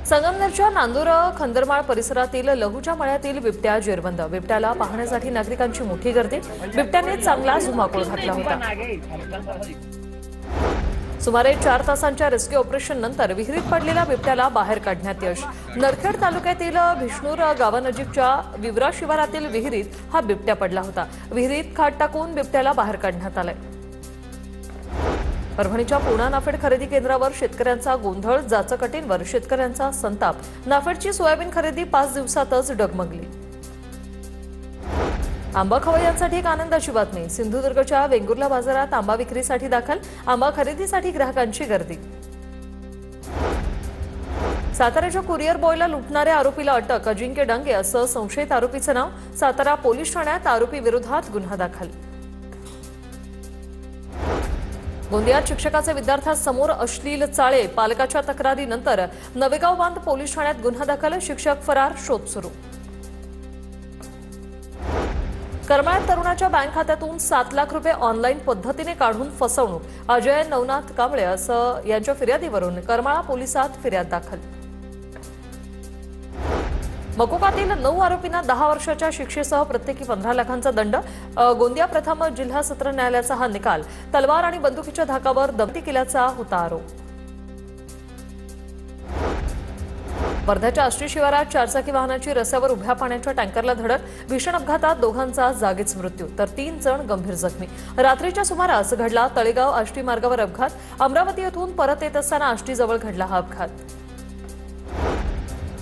संगमनेरच्या नांदुरा खंदरमाळ परिसरातील लहूच्या मळ्यातील बिबट्या जेरबंद। बिबट्याला पाहण्यासाठी नागरिकांची मोठी गर्दी। बिबट्याने चांगला धुमाकूळ घातला होता। सुमारे 4 तासांच्या रेस्क्यू ऑपरेशन नंतर विहिरीत पडलेल्या बिबट्याला बाहेर काढण्यात यश। नरखेड तालुक्यातील भिष्णूर गावानजीकच्या विवरा शिवारातील विहिरीत हा बिबट्या पडला होता। विहिरीत खाट टाकून बिबट्याला बाहेर काढण्यात आले। परभणीच्या पूर्णा नाफेड खरेदी केंद्रावर शेतकऱ्यांचा गोंधळ, जाचकटींवर शेतकऱ्यांचा संताप। नाफेडची सोयाबीन खरेदी 5 दिवसातच डगमगली। आंबा खवय्यांसाठी एक आनंदाची बातमी। सिंधुदुर्गच्या वेंगुर्ला बाजारात आंबा विक्रीसाठी दाखल। आंबा खरेदीसाठी ग्राहकांची गर्दी। साताऱ्याच्या कुरिअर बॉयला लुटणाऱ्या आरोपीला अटक। अजिंक्य डांगे असं संशयित आरोपीचं नाव। सातारा पोलीस ठाण्यात आरोपी विरोधात गुन्हा दाखल। गोंदियात शिक्षकाचे विद्यार्थ्यांसमोर अश्लील चाळे। पालकाच्या तक्रारीनंतर नवेगाव बांध पोलीस ठाण्यात गुन्हा दाखल। शिक्षक फरार, शोध सुरू। करमाळ्यात तरुणाच्या बँक खात्यातून 7 लाख रुपये ऑनलाईन पद्धतीने काढून फसवणूक। अजय नवनाथ कांबळे असं यांच्या फिर्यादीवरून करमाळा पोलिसात फिर्याद दाखल। मकोकातील 9 आरोपींना 10 वर्षाच्या शिक्षेसह प्रत्येकी 15 लाखांचा दंड। गोंदिया प्रथम जिल्हा सत्र न्यायालयाचा हा निकाल। तलवार आणि बंदुकीच्या धाकावर दमती केल्याचा होता आरोप। वर्ध्याच्या आष्टी शिवारात 4 चाकी वाहनाची रस्त्यावर उभ्या पाण्याच्या टँकरला धडक। भीषण अपघातात दोघांचा जागीच मृत्यू तर 3 जण गंभीर जखमी। रात्रीच्या सुमारास घडला तळेगाव आष्टी मार्गावर अपघात। अमरावती येथून परत येत असताना आष्टीजवळ घडला हा अपघात।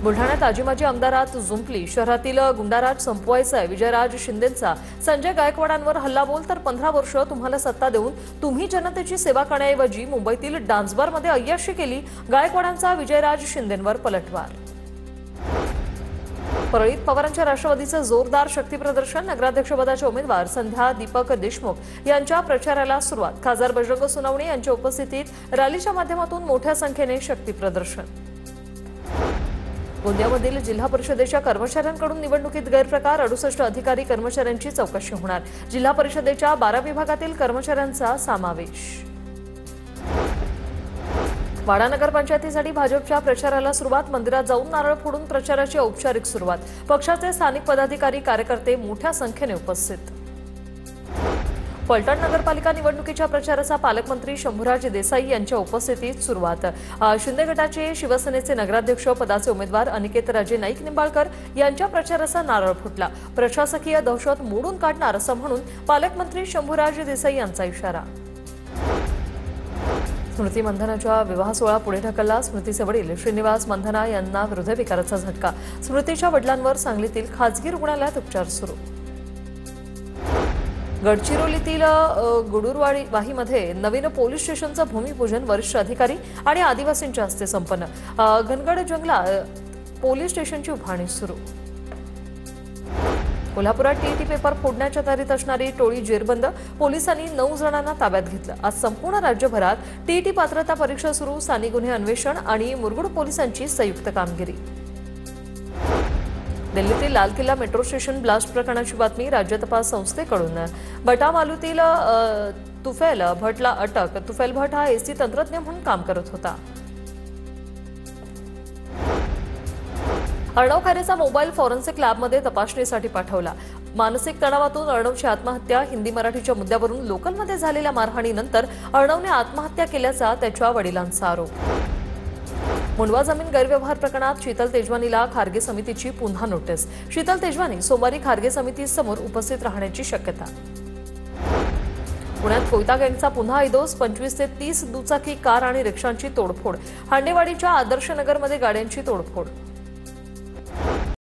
बुलढाण्यात आजी-माजी आमदारात जुंपली। शहरातील गुंडाराज संपवायचा आहे। विजयराज शिंदेंचा संजय गायकवाडांवर हल्लाबोल तर 15 वर्ष तुम्हाला सत्ता देऊन तुम्ही जनतेची सेवा करण्याऐवजी मुंबईतील डान्सबारमध्ये अय्याशी केली। गायकवाडांचा विजयराज शिंदेंवर पलटवार। परळीत पवारांच्या राष्ट्रवादीचं जोरदार शक्तीप्रदर्शन। नगराध्यक्षपदाचे उमेदवार संध्या दीपक देशमुख यांच्या प्रचाराला सुरुवात। खासदार बजरंग सोनवणे यांच्या उपस्थितीत रॅलीच्या माध्यमातून मोठ्या संख्येने शक्तीप्रदर्शन। गोंदियामधील जिल्हा परिषदेच्या कर्मचाऱ्यांकडून निवडणुकीत गैरप्रकार। 68 अधिकारी कर्मचाऱ्यांची चौकशी होणार। जिल्हा परिषदेच्या 12 विभागातील कर्मचाऱ्यांचा समावेश। वाडा नगरपंचायतीसाठी भाजपच्या प्रचाराला सुरुवात। मंदिरात जाऊन नारळ फोडून प्रचाराची औपचारिक सुरुवात। पक्षाचे स्थानिक पदाधिकारी कार्यकर्ते मोठ्या संख्येने उपस्थित। फलटण नगरपालिका निवडणुकीच्या प्रचाराचा पालकमंत्री शंभूराज देसाई यांच्या उपस्थितीत सुरुवात। शिंदे गटाचे शिवसेनेचे नगराध्यक्ष पदाचे उमेदवार अनिकेत राजे नाईक निंबाळकर यांच्या प्रचाराचा नारळ फुटला। प्रशासकीय दहशत मोडून काढणार असं म्हणून पालकमंत्री शंभूराज देसाई यांचा इशारा। स्मृती मंधनाच्या विवाह सोहळा पुढे ढकलला। स्मृतीचे वडील श्रीनिवास मंधना यांना हृदयविकाराचा झटका। स्मृतीच्या वडिलांवर सांगलीतील खासगी रुग्णालयात उपचार सुरू। गडचिरोलीतील गुडुरवाहीमध्ये नवीन पोलीस स्टेशनचं भूमिपूजन वरिष्ठ अधिकारी आणि आदिवासींच्या हस्ते संपन्न। घनगड जंगलात पोलीस स्टेशनची उभारणी सुरू। कोल्हापुरात टीईटी पेपर फोडण्याच्या तयारीत असणारी टोळी जेरबंद। पोलिसांनी 9 जणांना ताब्यात घेतलं। आज संपूर्ण राज्यभरात टीईटी पात्रता परीक्षा सुरू। स्थानिक गुन्हे अन्वेषण आणि मुरगुड पोलिसांची संयुक्त कामगिरी। दिल्लीतील लाल किल्ला मेट्रो स्टेशन ब्लास्ट प्रकरणाची बातमी। राज्य तपास संस्थेकडून बटामालूतील तुफैल भटला अटक। तुफैल भट हा एसी तंत्रज्ञ म्हणून काम करत होता। अर्णव खैरेचा मोबाईल फॉरेन्सिक लॅबमध्ये तपासणीसाठी पाठवला। मानसिक तणावातून अर्णवची आत्महत्या। हिंदी मराठीच्या मुद्द्यावरून लोकलमध्ये झालेल्या मारहाणीनंतर अर्णवने आत्महत्या केल्याचा त्याच्या वडिलांचा आरोप। मुंडवा जमीन गैरव्यवहार प्रकरणात शीतल तेजवानीला खारगे समितीची पुन्हा नोटीस। शीतल तेजवानी सोमवारी खारगे समितीसमोर उपस्थित राहण्याची शक्यता। पुण्यात कोयता गँगचा पुन्हा ऐदोस। 25 ते 30 दुचाकी कार आणि रिक्षांची तोडफोड। हांडेवाडीच्या आदर्शनगरमध्ये गाड्यांची तोडफोड।